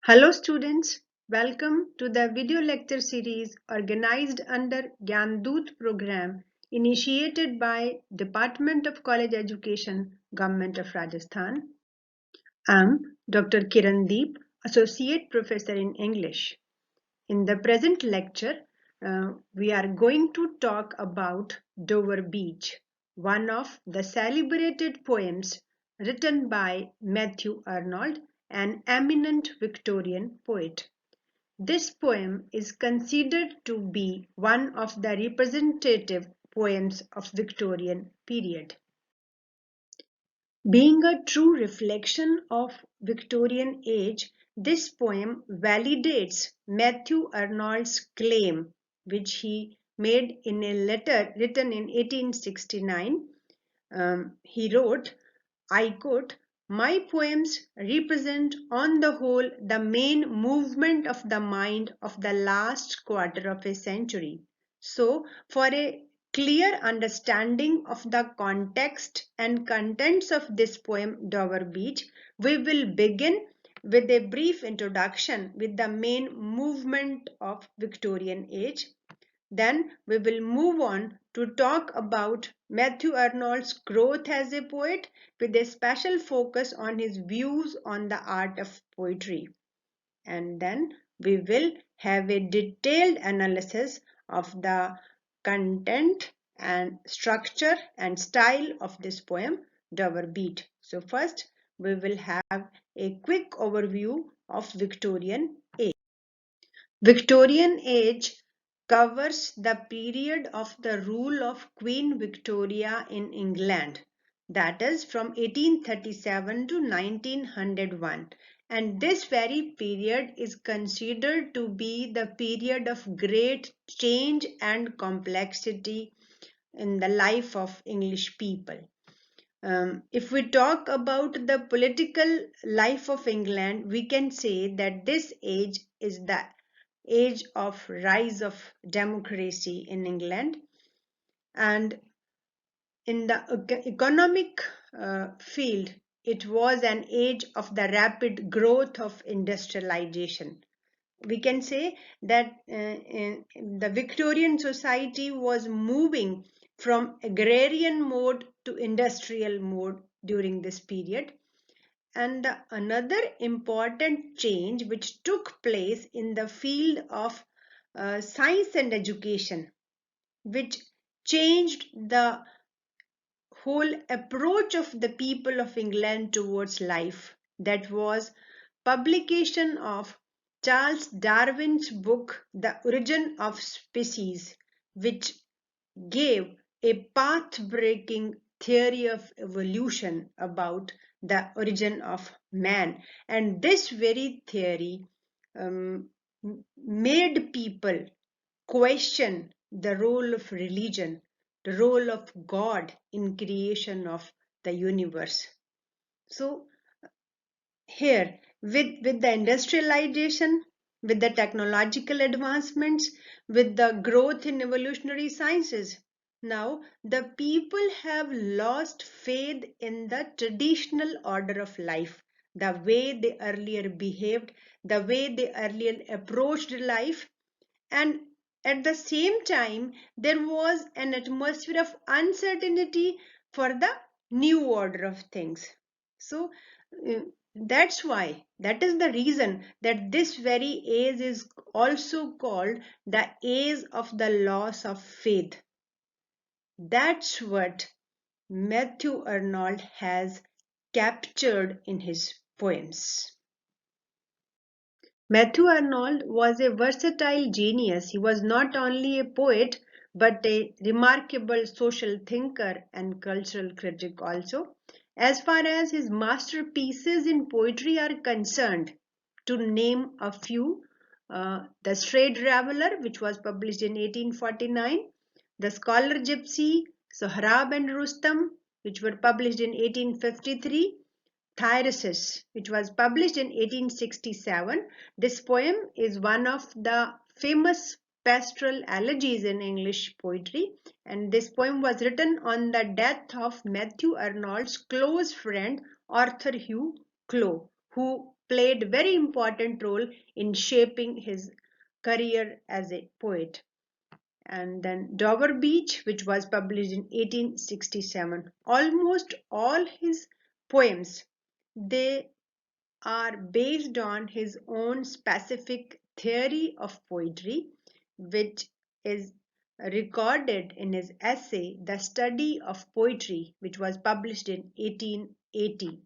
Hello students, welcome to the video lecture series organized under Gyandoot program initiated by Department of College Education, Government of Rajasthan. I'm Dr. Kiran, Associate Professor in English. In the present lecture, we are going to talk about Dover Beach, one of the celebrated poems written by Mathew Arnold, an eminent Victorian poet. This poem is considered to be one of the representative poems of Victorian period. Being a true reflection of Victorian age, this poem validates Mathew Arnold's claim, which he made in a letter written in 1869. He wrote, I quote, "My poems represent on the whole the main movement of the mind of the last quarter of a century. So, for a clear understanding of the context and contents of this poem, Dover Beach, we will begin with a brief introduction with the main movement of Victorian age. Then we will move on to talk about Mathew Arnold's growth as a poet with a special focus on his views on the art of poetry. And then we will have a detailed analysis of the content and structure and style of this poem, Dover Beach. So first we will have a quick overview of Victorian age. Victorian age covers the period of the rule of Queen Victoria in England, that is from 1837 to 1901, and this very period is considered to be the period of great change and complexity in the life of English people. If we talk about the political life of England, we can say that this age is the age of rise of democracy in England, and in the economic field it was an age of the rapid growth of industrialization. We can say that the Victorian society was moving from agrarian mode to industrial mode during this period. And another important change which took place in the field of science and education, which changed the whole approach of the people of England towards life, that was publication of Charles Darwin's book The Origin of Species, which gave a path-breaking theory of evolution about the origin of man. And this very theory um, made people question the role of religion, the role of God in creation of the universe. So here, with the industrialization, with the technological advancements, with the growth in evolutionary sciences, now the people have lost faith in the traditional order of life, the way they earlier behaved, the way they earlier approached life. And at the same time, there was an atmosphere of uncertainty for the new order of things. So uh, that is the reason that this very age is also called the age of the loss of faith. That's what Mathew Arnold has captured in his poems. Mathew Arnold was a versatile genius. He was not only a poet but a remarkable social thinker and cultural critic also. As far as his masterpieces in poetry are concerned, to name a few, The Stray Traveller, which was published in 1849, The Scholar Gypsy, Sohrab and Rustam, which were published in 1853, Thyrsis, which was published in 1867. This poem is one of the famous pastoral elegies in English poetry, and this poem was written on the death of Mathew Arnold's close friend Arthur Hugh Clough, who played very important role in shaping his career as a poet. And then Dover Beach, which was published in 1867. Almost all his poems, they are based on his own specific theory of poetry, which is recorded in his essay, The Study of Poetry, which was published in 1880.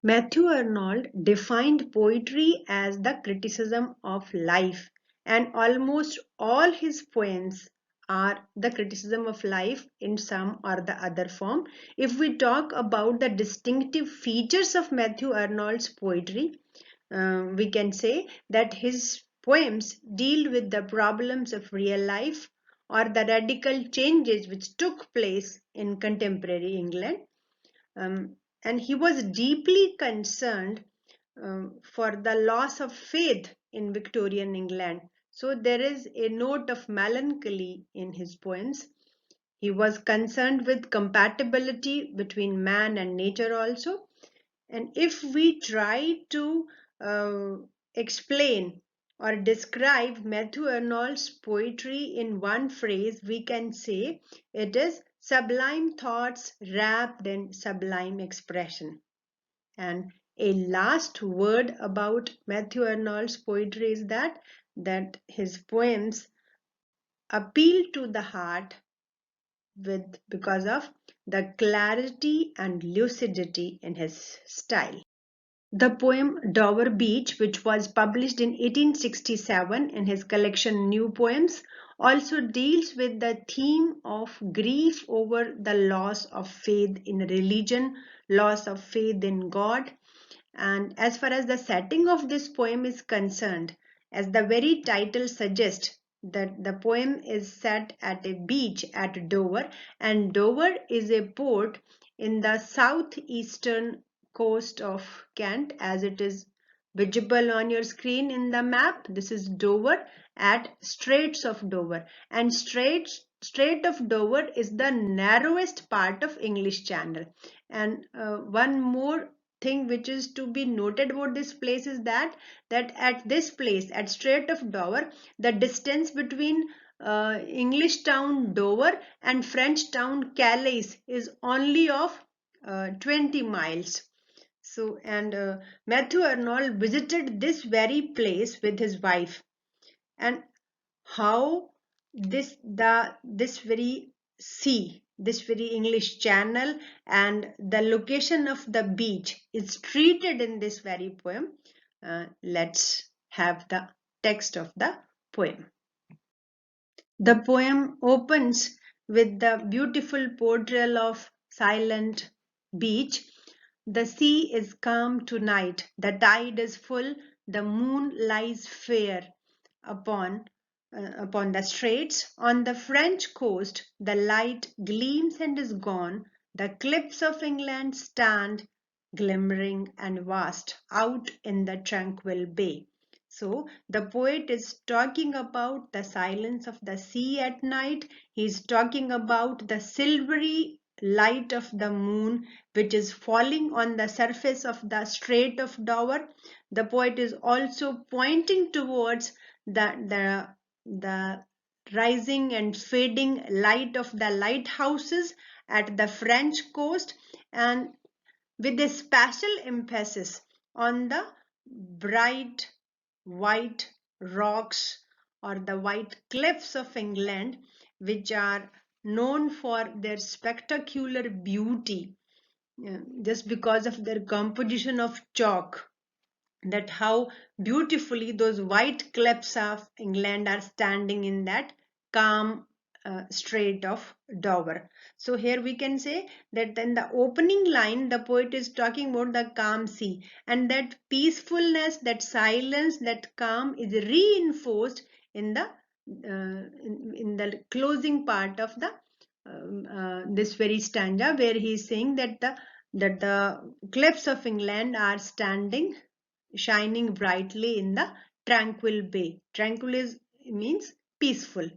Mathew Arnold defined poetry as the criticism of life, and almost all his poems are the criticism of life in some or the other form. If we talk about the distinctive features of Mathew Arnold's poetry, we can say that his poems deal with the problems of real life or the radical changes which took place in contemporary England. Um, and he was deeply concerned for the loss of faith in Victorian England. So there is a note of melancholy in his poems. He was concerned with compatibility between man and nature also. And if we try to uh, explain or describe Matthew Arnold's poetry in one phrase, we can say it is sublime thoughts wrapped in sublime expression. And a last word about Matthew Arnold's poetry is that his poems appeal to the heart because of the clarity and lucidity in his style. The poem Dover Beach, which was published in 1867 in his collection New Poems, also deals with the theme of grief over the loss of faith in religion, loss of faith in God. And as far as the setting of this poem is concerned, as the very title suggests, that the poem is set at a beach at Dover, and Dover is a port in the southeastern coast of Kent, as it is visible on your screen in the map. This is Dover at Straits of Dover, and Strait of Dover is the narrowest part of English Channel. And one more thing which is to be noted about this place is that at this place at Strait of Dover, the distance between English town Dover and French town Calais is only of 20 miles. So, and Matthew Arnold visited this very place with his wife, and how this very sea, this very English channel, and the location of the beach is treated in this very poem. Let's have the text of the poem. The poem opens with the beautiful portrayal of silent beach. The sea is calm tonight, the tide is full, the moon lies fair upon the straits. On the French coast, the light gleams and is gone. The cliffs of England stand glimmering and vast out in the tranquil bay. So the poet is talking about the silence of the sea at night. He is talking about the silvery light of the moon which is falling on the surface of the Strait of Dover. The poet is also pointing towards the rising and fading light of the lighthouses at the French coast, and with a special emphasis on the bright white rocks or the white cliffs of England, which are known for their spectacular beauty, just because of their composition of chalk, that how beautifully those white cliffs of England are standing in that calm Strait of Dover. So here we can say that in the opening line, the poet is talking about the calm sea, and that peacefulness, that silence, that calm is reinforced in the in the closing part of the this very stanza, where he is saying that the cliffs of England are standing shining brightly in the tranquil bay. Tranquil means peaceful.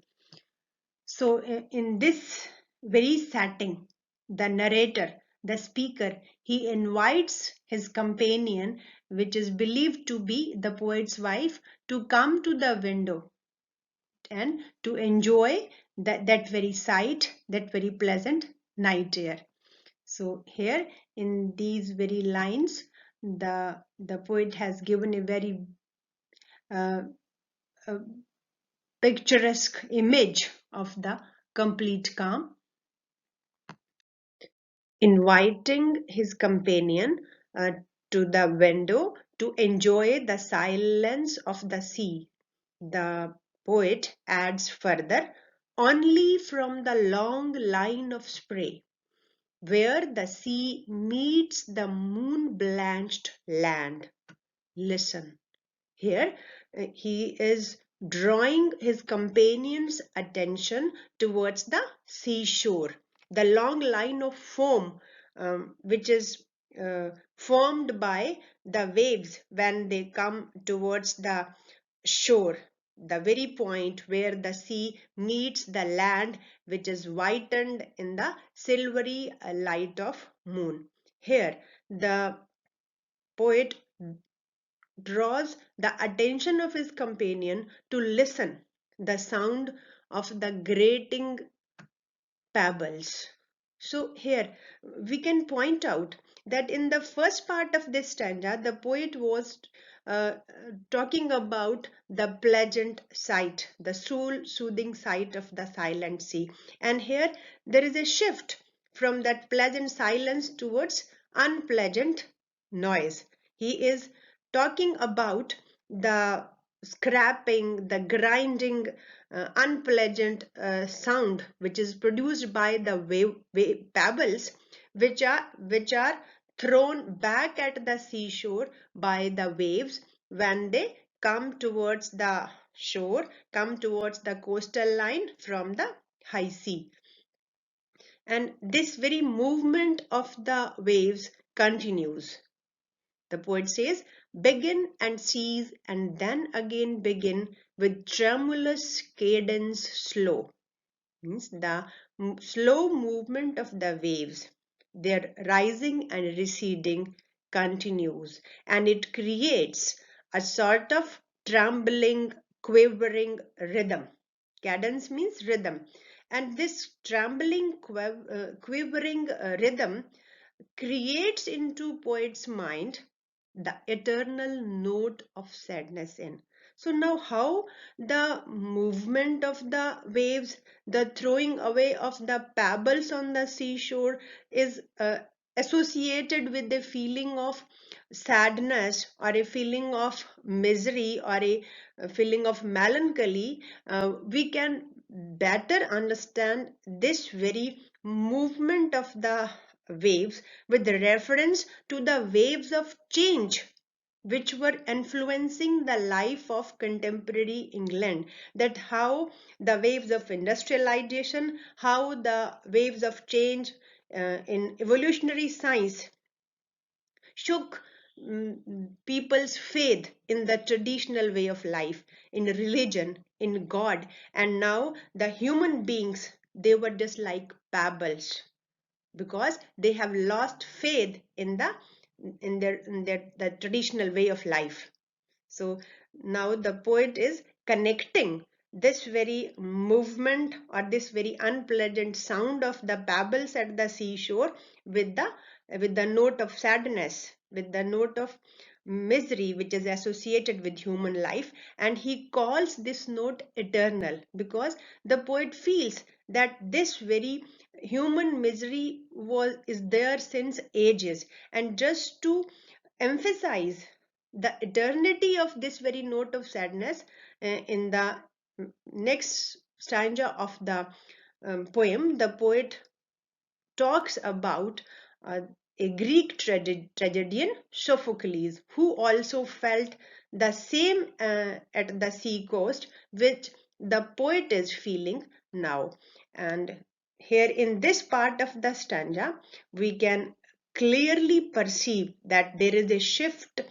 So in this very setting, the narrator, the speaker, he invites his companion which is believed to be the poet's wife, to come to the window and to enjoy that very sight, that very pleasant night air. So here in these very lines, the poet has given a very uh, uh, picturesque image of the complete calm, inviting his companion to the window to enjoy the silence of the sea. The poet adds further, only from the long line of spray, where the sea meets the moon-blanched land. Listen. Here, he is drawing his companion's attention towards the seashore, the long line of foam which is formed by the waves when they come towards the shore, the very point where the sea meets the land, which is whitened in the silvery light of moon. Here, the poet draws the attention of his companion to listen the sound of the grating pebbles. So here we can point out that in the first part of this stanza, the poet was uh, talking about the pleasant sight, the soul-soothing sight of the silent sea. And here there is a shift from that pleasant silence towards unpleasant noise. He is talking about the scraping, the grinding, unpleasant sound which is produced by the pebbles which are thrown back at the seashore by the waves when they come towards the shore, come towards the coastal line from the high sea. And this very movement of the waves continues. The poet says, begin and cease and then again begin with tremulous cadence slow. Means the slow movement of the waves, their rising and receding continues, and it creates a sort of trembling, quivering rhythm. Cadence means rhythm, and this trembling, quivering rhythm creates into poet's mind the eternal note of sadness in. So now how the movement of the waves, the throwing away of the pebbles on the seashore is associated with a feeling of sadness or a feeling of misery or a feeling of melancholy, we can better understand this very movement of the waves with reference to the waves of change which were influencing the life of contemporary England. That how the waves of industrialization, how the waves of change in evolutionary science shook people's faith in the traditional way of life, in religion, in God, and now the human beings, they were just like pebbles because they have lost faith in their the traditional way of life. So now the poet is connecting this very movement or this very unpleasant sound of the pebbles at the seashore with the note of sadness, with the note of misery which is associated with human life, and he calls this note eternal because the poet feels that this very human misery is there since ages, and just to emphasize the eternity of this very note of sadness, in the next stanza of the poem, the poet talks about a Greek tragedian, Sophocles, who also felt the same at the sea coast, which the poet is feeling now. And here in this part of the stanza, we can clearly perceive that there is a shift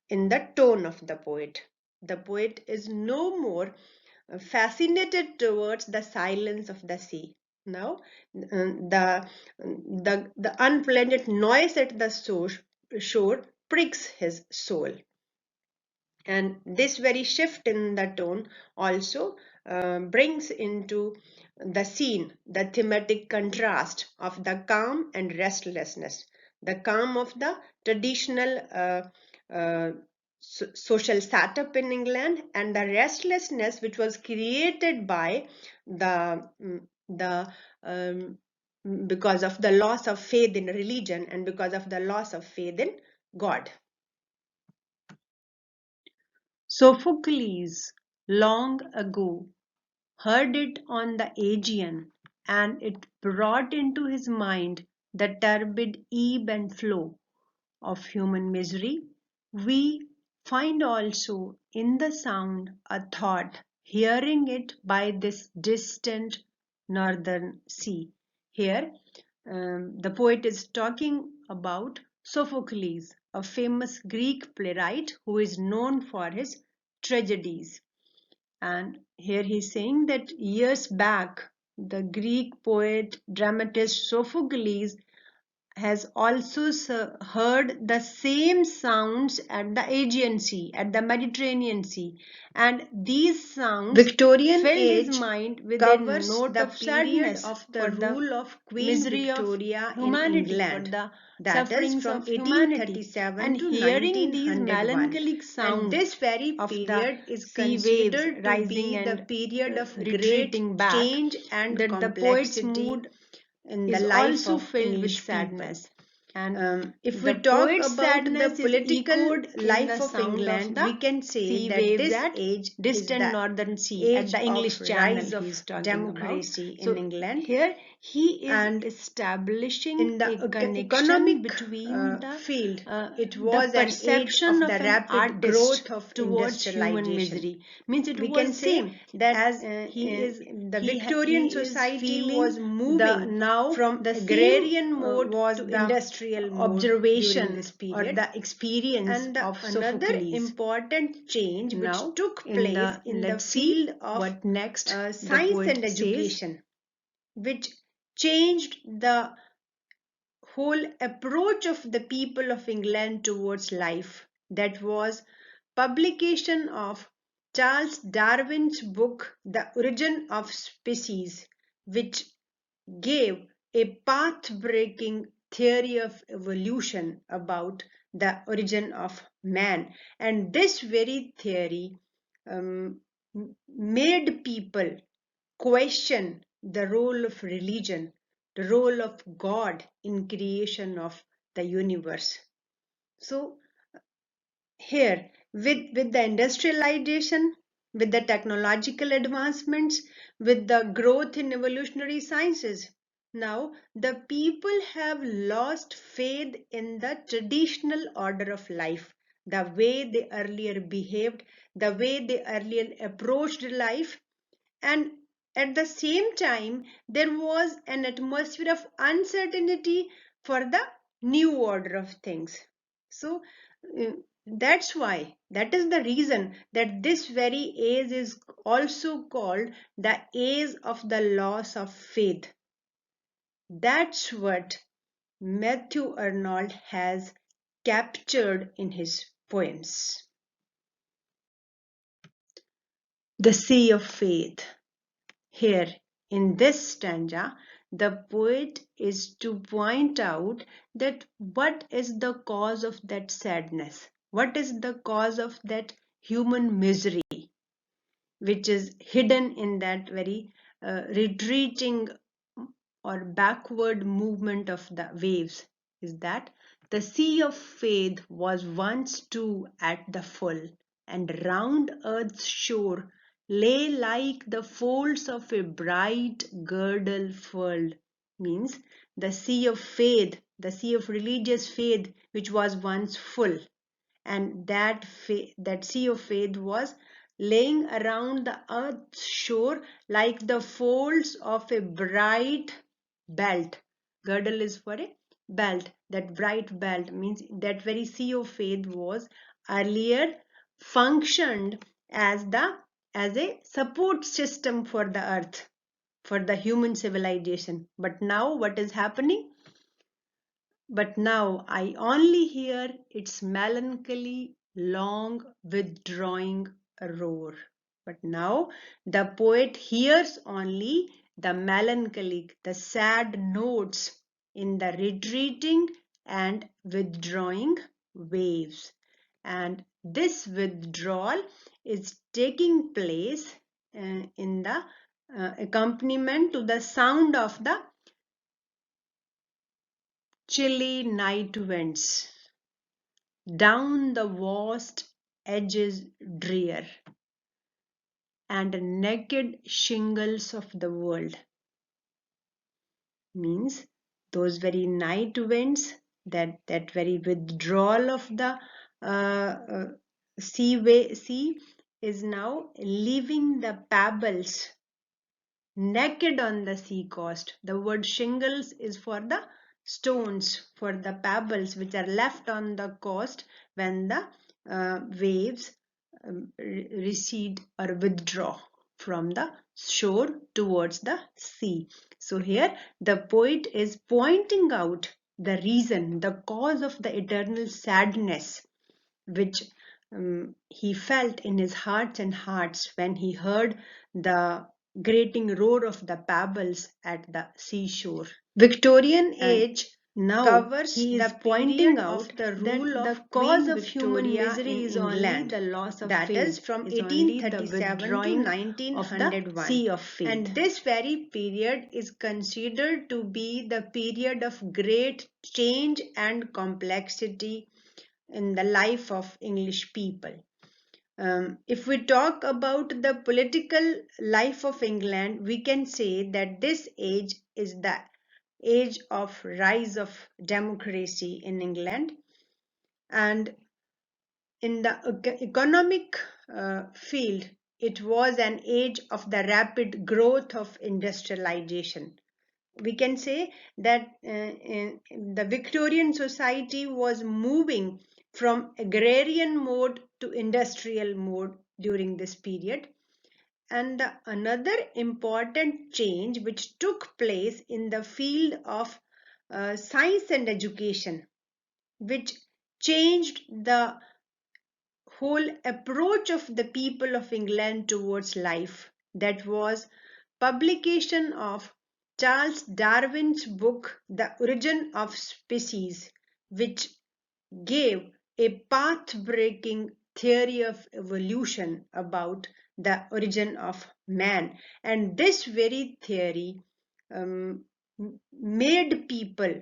in the tone of the poet. The poet is no more fascinated towards the silence of the sea. Now, the unpleasant noise at the shore pricks his soul. And this very shift in the tone also brings into the scene the thematic contrast of the calm and restlessness, the calm of the traditional uh, social setup in England, and the restlessness which was created by the um, because of the loss of faith in religion and because of the loss of faith in God. Sophocles long ago heard it on the Aegean, and it brought into his mind the turbid ebb and flow of human misery. We find also in the sound a thought, hearing it by this distant northern sea. Here, the poet is talking about Sophocles, a famous Greek playwright who is known for his tragedies. And here he's saying that years back, the Greek poet, dramatist Sophocles has also heard the same sounds at the Aegean Sea, at the Mediterranean Sea, and these sounds Victorian filled his mind with a note of sadness of the rule of Queen Victoria in England, that is from 1837 to 1901. And this very period is considered to be the period of great change and complexity in the life of English sadness. And if we talk about the political life of England, we can say that this age distant is the northern sea at the English rise of democracy in England. Here he is and establishing in the economic between the field. It was the perception of the rapid growth of towards human misery. Means it we was can say that as he is the Victorian society was moving now from the agrarian mode was to industrial mode observation this period, or the experience and of another important change which took place in the field of what next science and education, which changed the whole approach of the people of England towards life. That was publication of Charles Darwin's book The Origin of Species, which gave a path-breaking theory of evolution about the origin of man. And this very theory um, made people question the role of religion, the role of God in creation of the universe. So here, with the industrialization, with the technological advancements, with the growth in evolutionary sciences, now the people have lost faith in the traditional order of life, the way they earlier behaved, the way they earlier approached life. And at the same time, there was an atmosphere of uncertainty for the new order of things. So uh, that's why, that is the reason that this very age is also called the age of the loss of faith. That's what Matthew Arnold has captured in his poems. The Sea of Faith. Here, in this stanza, the poet is to point out that what is the cause of that sadness? What is the cause of that human misery, which is hidden in that very retreating or backward movement of the waves? Is that the sea of faith was once too at the full, and round earth's shore lay like the folds of a bright girdle furled. Means the sea of faith, the sea of religious faith, which was once full, and that sea of faith was laying around the earth's shore like the folds of a bright belt. Girdle is for a belt. That bright belt means that very sea of faith was earlier functioned as a support system for the earth, for the human civilization. But now what is happening? but now I only hear its melancholy, long withdrawing roar. But now the poet hears only the melancholic, the sad notes in the retreating and withdrawing waves. And this withdrawal is taking place in the accompaniment to the sound of the chilly night winds. Down the vast edges drear, and naked shingles of the world. Means those very night winds, that very withdrawal of the sea is now leaving the pebbles naked on the sea coast. The word shingles is for the stones, for the pebbles which are left on the coast when the waves recede or withdraw from the shore towards the sea. So here the poet is pointing out the reason, the cause of the eternal sadness which he felt in his heart and hearts when he heard the grating roar of the pebbles at the seashore. Victorian Age now covers he is the pointing out the rule of the cause of human misery is only the loss of faith. That is from 1837 to 1901. Sea of Faith. And this very period is considered to be the period of great change and complexity in the life of English people. If we talk about the political life of England, we can say that this age is the age of rise of democracy in England, and in the economic field, it was an age of the rapid growth of industrialization. We can say that the Victorian society was moving from agrarian mode to industrial mode during this period. And another important change which took place in the field of science and education, which changed the whole approach of the people of England towards life, that was publication of Charles Darwin's book The Origin of Species, which gave a path-breaking theory of evolution about the origin of man. And this very theory made people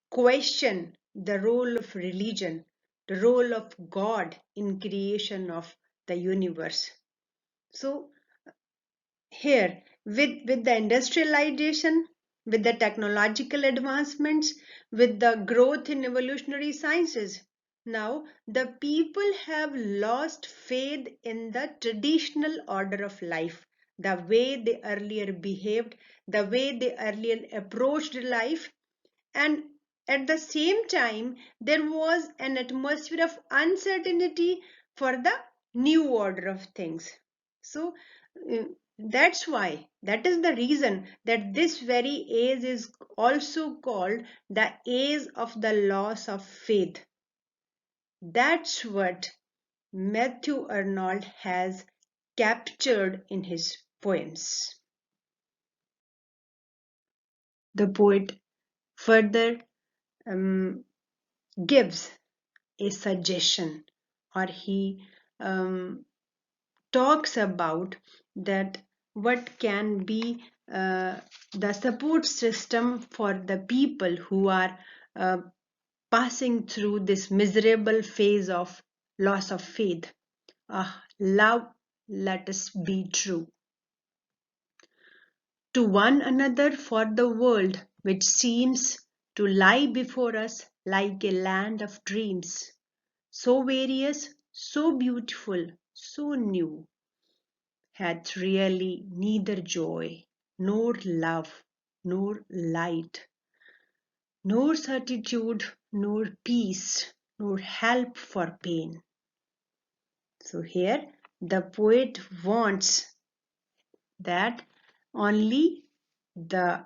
question the role of religion, the role of God in creation of the universe. So here, with the industrialization, with the technological advancements, with the growth in evolutionary sciences, now the people have lost faith in the traditional order of life, the way they earlier behaved, the way they earlier approached life. And at the same time, there was an atmosphere of uncertainty for the new order of things. So that's why, that is the reason that this very age is also called the age of the loss of faith. That's what Matthew Arnold has captured in his poems. The poet further gives a suggestion, or he talks about that what can be the support system for the people who are passing through this miserable phase of loss of faith. Love, let us be true to one another for the world which seems to lie before us like a land of dreams, so various, so beautiful, so new, hath really neither joy, nor love, nor light, nor certitude, nor peace, nor help for pain. So here the poet wants that only the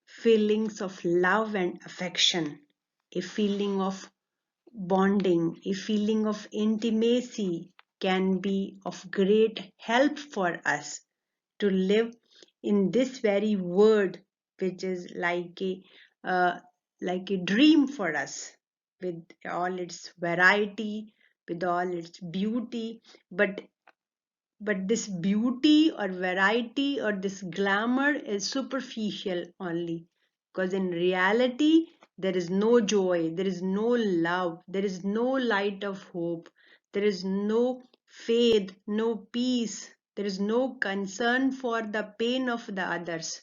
feelings of love and affection a feeling of bonding, a feeling of intimacy can be of great help for us to live in this very world, which is uh, like a dream for us, with all its variety, with all its beauty. But this beauty or variety or this glamour is superficial only, because in reality there is no joy, there is no love, there is no light of hope, there is no faith, no peace, there is no concern for the pain of the others.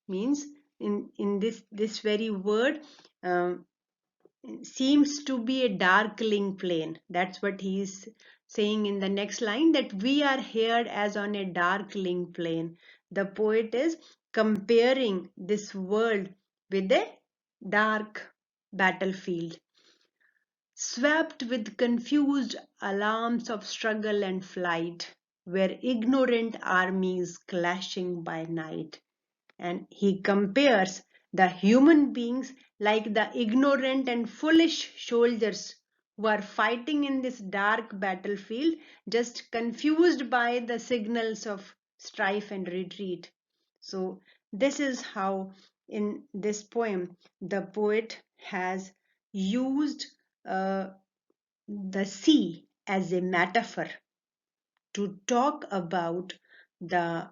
Means in this very word, um, seems to be a darkling plane. That's what he is saying in the next line, that we are here as on a darkling plane. The poet is comparing this world with a dark battlefield, swept with confused alarms of struggle and flight, where ignorant armies clashing by night. And he compares the human beings like the ignorant and foolish soldiers who are fighting in this dark battlefield, just confused by the signals of strife and retreat. So this is how in this poem the poet has used uh, the sea as a metaphor to talk about the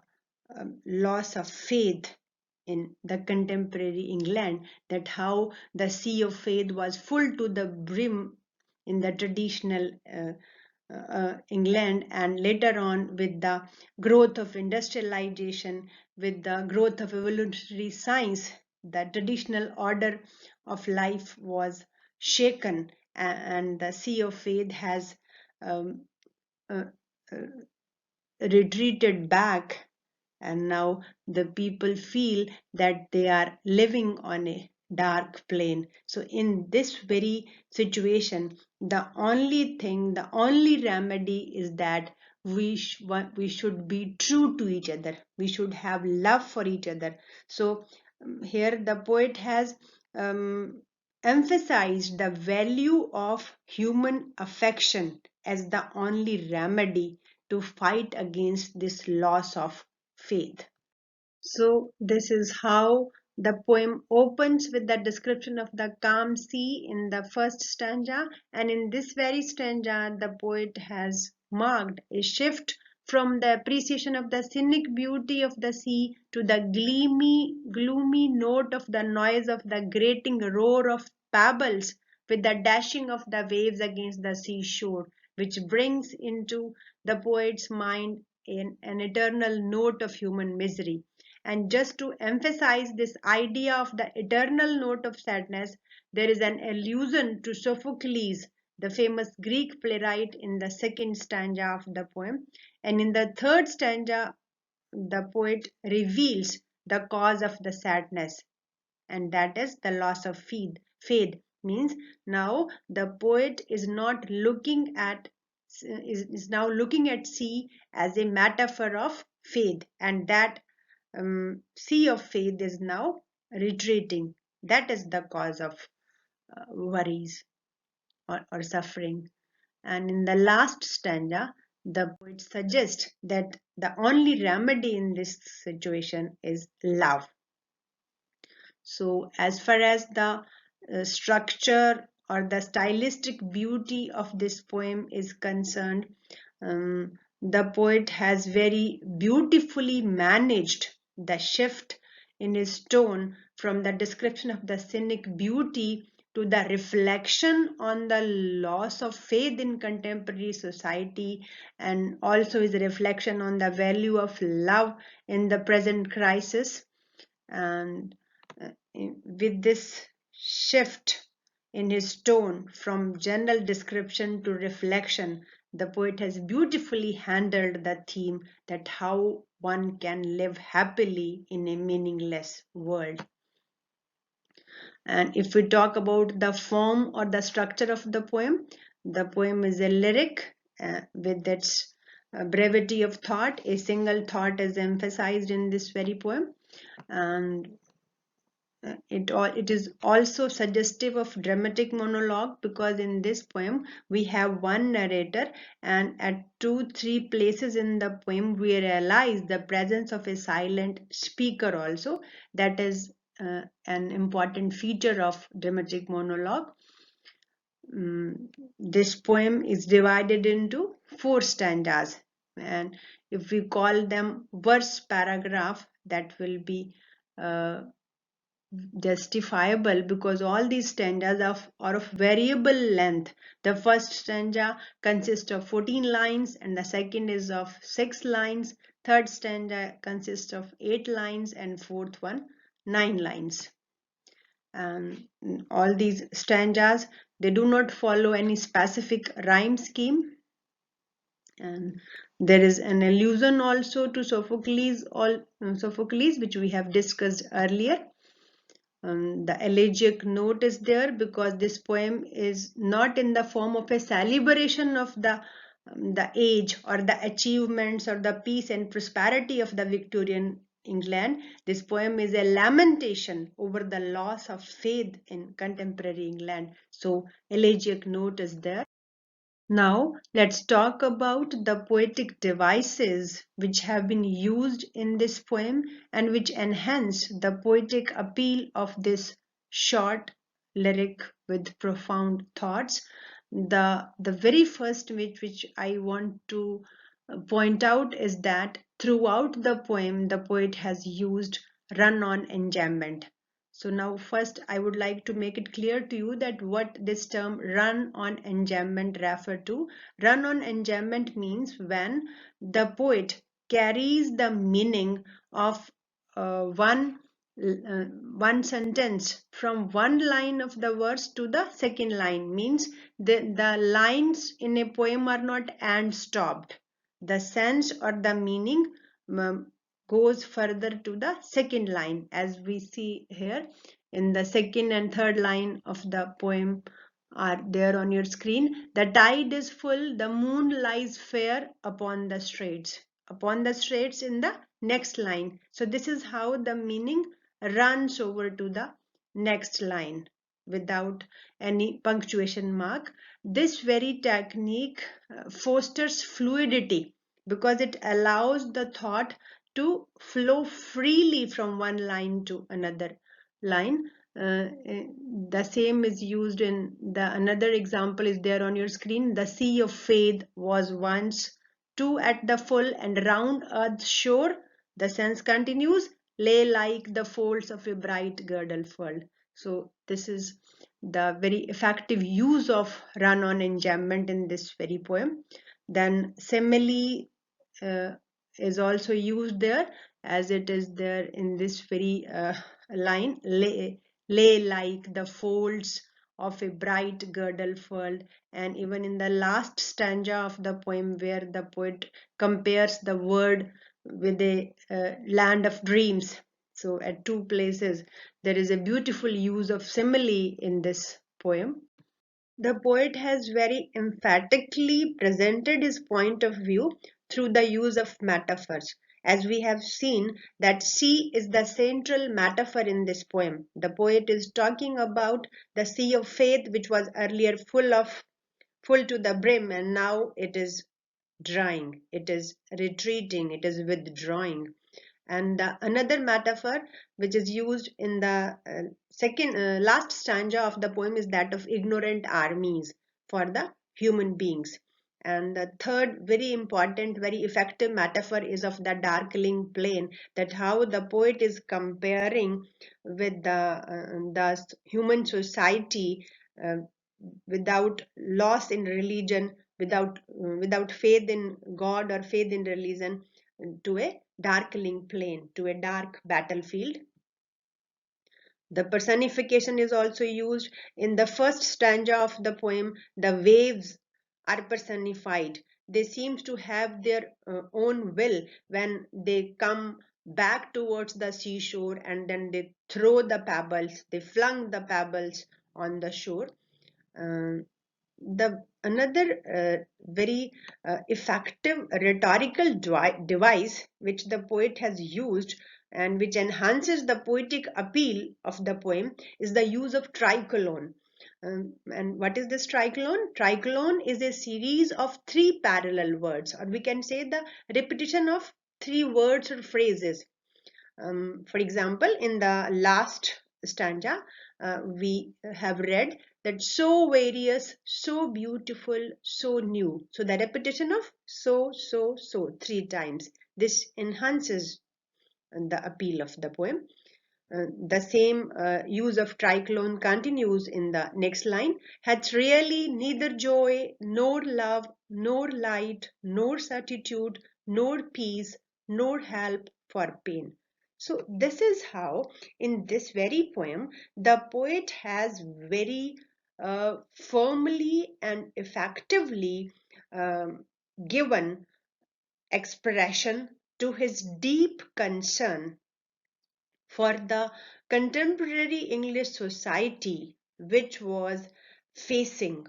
loss of faith in the contemporary England, that how the sea of faith was full to the brim in the traditional England, and later on with the growth of industrialization, with the growth of evolutionary science, the traditional order of life was shaken, and the sea of faith has um, uh, uh, retreated back, and now the people feel that they are living on a dark plane. So in this very situation, the only thing, the only remedy is that we should be true to each other, we should have love for each other. So here the poet has emphasized the value of human affection as the only remedy to fight against this loss of faith. So this is how the poem opens, with the description of the calm sea in the first stanza, and in this very stanza the poet has marked a shift from the appreciation of the scenic beauty of the sea to the gloomy note of the noise of the grating roar of pebbles with the dashing of the waves against the seashore, which brings into the poet's mind an eternal note of human misery. And just to emphasize this idea of the eternal note of sadness, there is an allusion to Sophocles, the famous Greek playwright, in the second stanza of the poem. And in the third stanza, the poet reveals the cause of the sadness, and that is the loss of faith. Faith means now the poet is not looking at is now looking at sea as a metaphor of faith, and that sea of faith is now retreating. That is the cause of worries or suffering. And in the last stanza, the poet suggests that the only remedy in this situation is love. So as far as the structure or the stylistic beauty of this poem is concerned, the poet has very beautifully managed the shift in his tone from the description of the scenic beauty to the reflection on the loss of faith in contemporary society, and also his reflection on the value of love in the present crisis. And with this shift in his tone from general description to reflection, the poet has beautifully handled the theme that how one can live happily in a meaningless world. And if we talk about the form or the structure of the poem is a lyric with its brevity of thought. A single thought is emphasized in this very poem, and it is also suggestive of dramatic monologue, because in this poem we have one narrator, and at 2-3 places in the poem we realize the presence of a silent speaker also. That is an important feature of dramatic monologue. This poem is divided into 4 stanzas, and if we call them verse paragraph, that will be uh, justifiable, because all these stanzas are of variable length. The first stanza consists of 14 lines, and the second is of 6 lines. Third stanza consists of 8 lines, and fourth one 9 lines. And all these stanzas, they do not follow any specific rhyme scheme, and there is an allusion also to Sophocles, which we have discussed earlier. The elegiac note is there because this poem is not in the form of a celebration of the age or the achievements or the peace and prosperity of the Victorian England. This poem is a lamentation over the loss of faith in contemporary England. So elegiac note is there. Now, let's talk about the poetic devices which have been used in this poem and which enhance the poetic appeal of this short lyric with profound thoughts. The very first which I want to point out is that throughout the poem, the poet has used run-on enjambment. So now first I would like to make it clear to you that what this term run on enjambment refer to. Run on enjambment means when the poet carries the meaning of one sentence from one line of the verse to the second line. Means the lines in a poem are not and stopped. The sense or the meaning goes further to the second line, as we see here in the second and third line of the poem are there on your screen. The tide is full, the moon lies fair upon the straits. Upon the straits in the next line. So this is how the meaning runs over to the next line without any punctuation mark. This very technique fosters fluidity because it allows the thought to flow freely from one line to another line. The same is used in the another example is there on your screen. The sea of faith was once two at the full, and round earth's shore, the sense continues, lay like the folds of a bright girdle furled. So this is the very effective use of run-on enjambment in this very poem. Then simile uh, is also used there, as it is there in this very line, lay like the folds of a bright girdle furled. And even in the last stanza of the poem, where the poet compares the world with a land of dreams. So at 2 places there is a beautiful use of simile in this poem. The poet has very emphatically presented his point of view through the use of metaphors. As we have seen that sea is the central metaphor in this poem. The poet is talking about the sea of faith, which was earlier full to the brim, and now it is drying, it is retreating, it is withdrawing. And another metaphor which is used in the second last stanza of the poem is that of ignorant armies for the human beings. And the third very important, very effective metaphor is of the darkling plain, that how the poet is comparing with the human society uh, without loss in religion, without faith in God or faith in religion, to a darkling plain, to a dark battlefield. The personification is also used in the first stanza of the poem. The waves are personified. They seem to have their own will when they come back towards the seashore, and then they throw the pebbles, they flung the pebbles on the shore. The another very effective rhetorical device which the poet has used and which enhances the poetic appeal of the poem is the use of tricolon. And what is this tricolon? Tricolon is a series of three parallel words, or we can say the repetition of three words or phrases. For example, in the last stanza, we have read that so various, so beautiful, so new. So the repetition of so three times. This enhances the appeal of the poem. The same use of tricolon continues in the next line. Hath really neither joy, nor love, nor light, nor certitude, nor peace, nor help for pain. So this is how in this very poem the poet has very firmly and effectively given expression to his deep concern for the contemporary English society, which was facing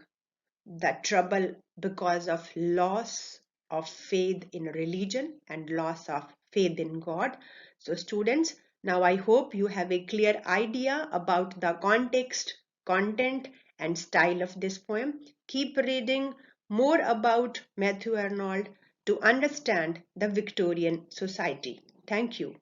the trouble because of loss of faith in religion and loss of faith in God. So students, now I hope you have a clear idea about the context, content and style of this poem. Keep reading more about Matthew Arnold to understand the Victorian society. Thank you.